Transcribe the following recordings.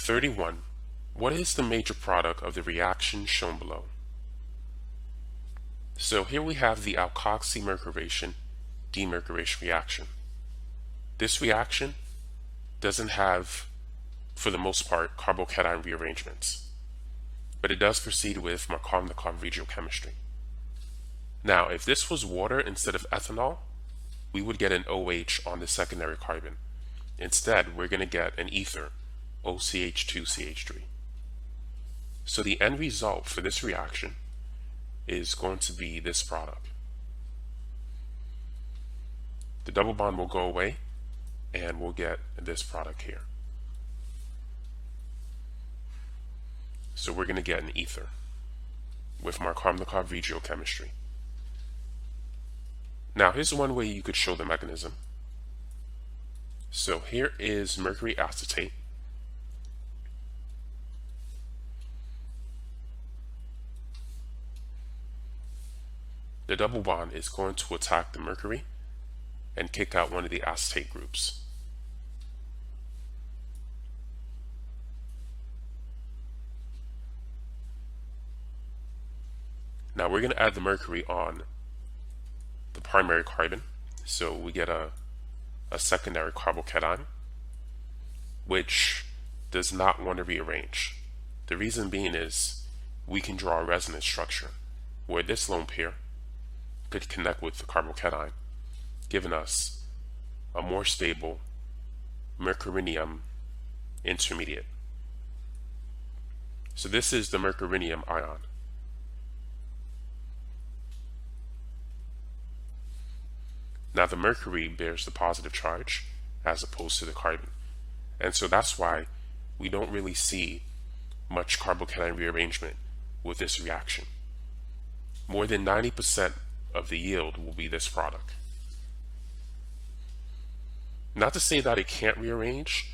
31. What is the major product of the reaction shown below? So here we have the alkoxymercuration demercuration reaction. This reaction doesn't have, for the most part, carbocation rearrangements, but it does proceed with Markovnikov regiochemistry. Now, if this was water instead of ethanol, we would get an OH on the secondary carbon. Instead, we're going to get an ether, OCH2CH3. So the end result for this reaction is going to be this product. The double bond will go away and we'll get this product here. So we're going to get an ether with Markovnikov regiochemistry. Now here's one way you could show the mechanism. So here is mercury acetate. The double bond is going to attack the mercury and kick out one of the acetate groups. Now we're going to add the mercury on the primary carbon, so we get a secondary carbocation, which does not want to rearrange. The reason being is we can draw a resonance structure where this lone pair could connect with the carbocation, giving us a more stable mercurinium intermediate. So this is the mercurinium ion. Now the mercury bears the positive charge as opposed to the carbon. And so that's why we don't really see much carbocation rearrangement with this reaction. More than 90% of the yield will be this product. Not to say that it can't rearrange.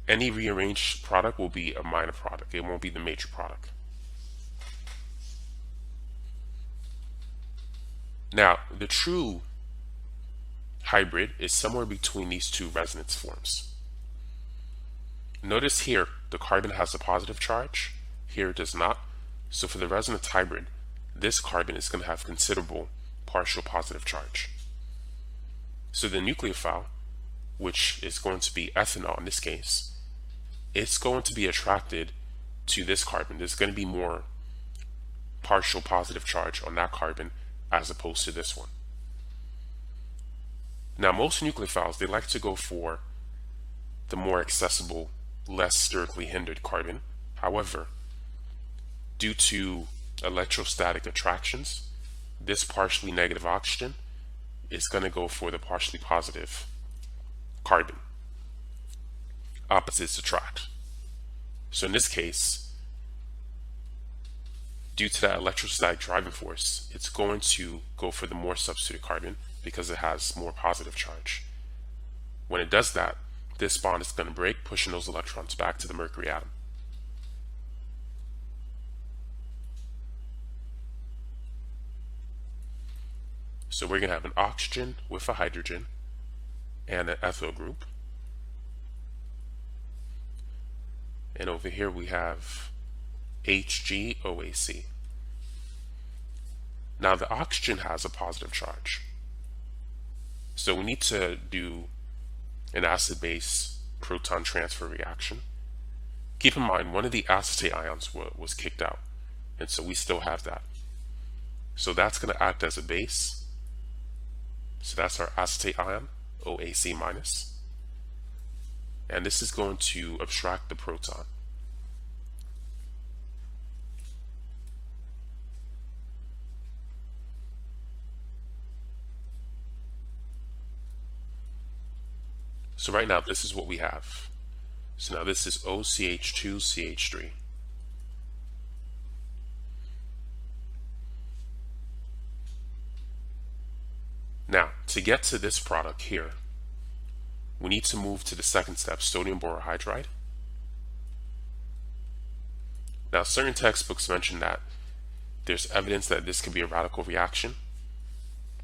Any rearranged product will be a minor product. It won't be the major product. Now, the true hybrid is somewhere between these two resonance forms. Notice here the carbon has a positive charge, here it does not. So for the resonance hybrid, this carbon is going to have considerable partial positive charge. So the nucleophile, which is going to be ethanol in this case, it's going to be attracted to this carbon. There's going to be more partial positive charge on that carbon as opposed to this one. Now most nucleophiles, they like to go for the more accessible, less sterically hindered carbon. However, due to electrostatic attractions, this partially negative oxygen is going to go for the partially positive carbon. Opposites attract. So in this case, due to that electrostatic driving force, it's going to go for the more substituted carbon because it has more positive charge. When it does that, this bond is going to break, pushing those electrons back to the mercury atom. So we're going to have an oxygen with a hydrogen and an ethyl group. And over here we have HgOAC. Now the oxygen has a positive charge. So we need to do an acid-base proton transfer reaction. Keep in mind, one of the acetate ions was kicked out, and so we still have that. So that's going to act as a base. So that's our acetate ion, OAC minus. And this is going to abstract the proton. So right now, this is what we have. So now this is OCH2CH3. Now, to get to this product here, we need to move to the second step, sodium borohydride. Now, certain textbooks mention that there's evidence that this can be a radical reaction.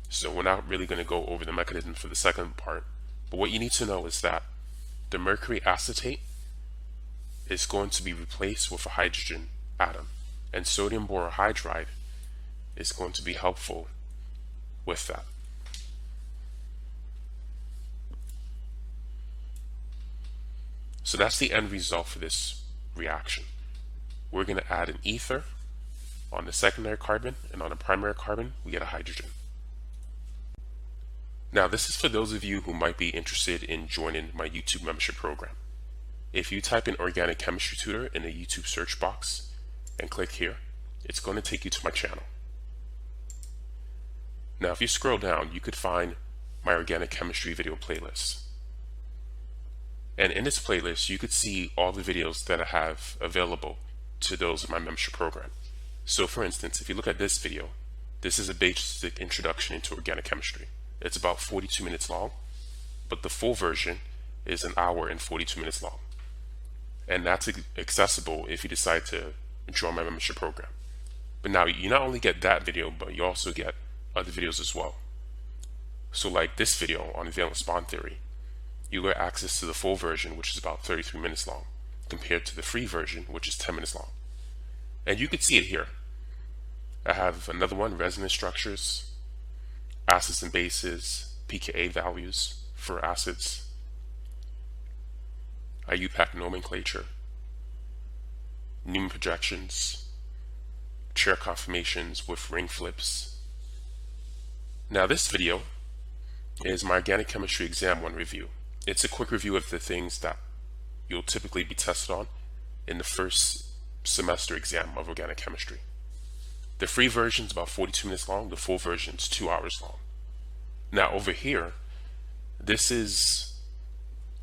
So we're not really going to go over the mechanism for the second part. But what you need to know is that the mercury acetate is going to be replaced with a hydrogen atom, and sodium borohydride is going to be helpful with that. So that's the end result for this reaction. We're going to add an ether on the secondary carbon, and on the primary carbon we get a hydrogen. Now this is for those of you who might be interested in joining my YouTube membership program. If you type in Organic Chemistry Tutor in the YouTube search box and click here, it's going to take you to my channel. Now if you scroll down, you could find my organic chemistry video playlist. And in this playlist, you could see all the videos that I have available to those of my membership program. So for instance, if you look at this video, this is a basic introduction into organic chemistry. It's about 42 minutes long, but the full version is an hour and 42 minutes long. And that's accessible if you decide to join my membership program. But now you not only get that video, but you also get other videos as well. So like this video on valence bond theory, you get access to the full version, which is about 33 minutes long, compared to the free version, which is 10 minutes long. And you can see it here. I have another one, resonance structures, acids and bases, pKa values for acids, IUPAC nomenclature, Newman projections, chair conformations with ring flips. Now this video is my Organic Chemistry Exam 1 review. It's a quick review of the things that you'll typically be tested on in the first semester exam of organic chemistry. The free version is about 42 minutes long, the full version is 2 hours long. Now over here, this is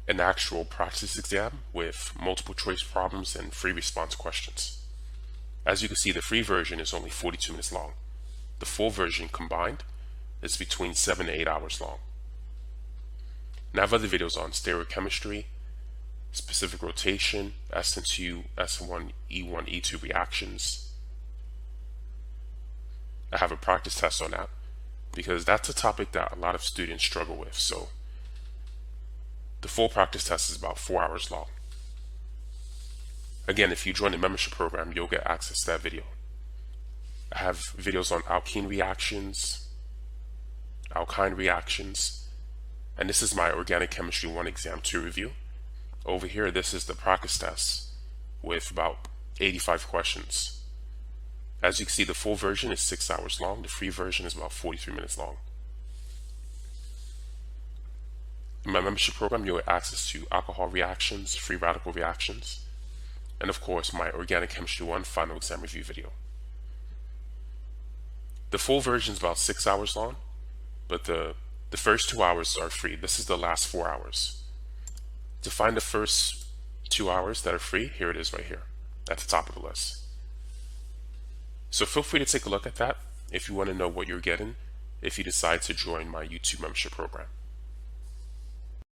an actual practice exam with multiple choice problems and free response questions. As you can see, the free version is only 42 minutes long. The full version combined is between 7 to 8 hours long. Now I have other videos on stereochemistry, specific rotation, SN2, SN1, E1, E2 reactions. I have a practice test on that because that's a topic that a lot of students struggle with. So the full practice test is about 4 hours long. Again, if you join the membership program, you'll get access to that video. I have videos on alkene reactions, alkyne reactions, and this is my Organic Chemistry 1 Exam 2 review. Over here, this is the practice test with about 85 questions. As you can see, the full version is 6 hours long. The free version is about 43 minutes long. In my membership program, you'll get access to alcohol reactions, free radical reactions, and of course, my Organic Chemistry 1 final exam review video. The full version is about 6 hours long, but the first 2 hours are free. This is the last 4 hours. To find the first 2 hours that are free, here it is right here at the top of the list. So feel free to take a look at that if you want to know what you're getting if you decide to join my YouTube membership program.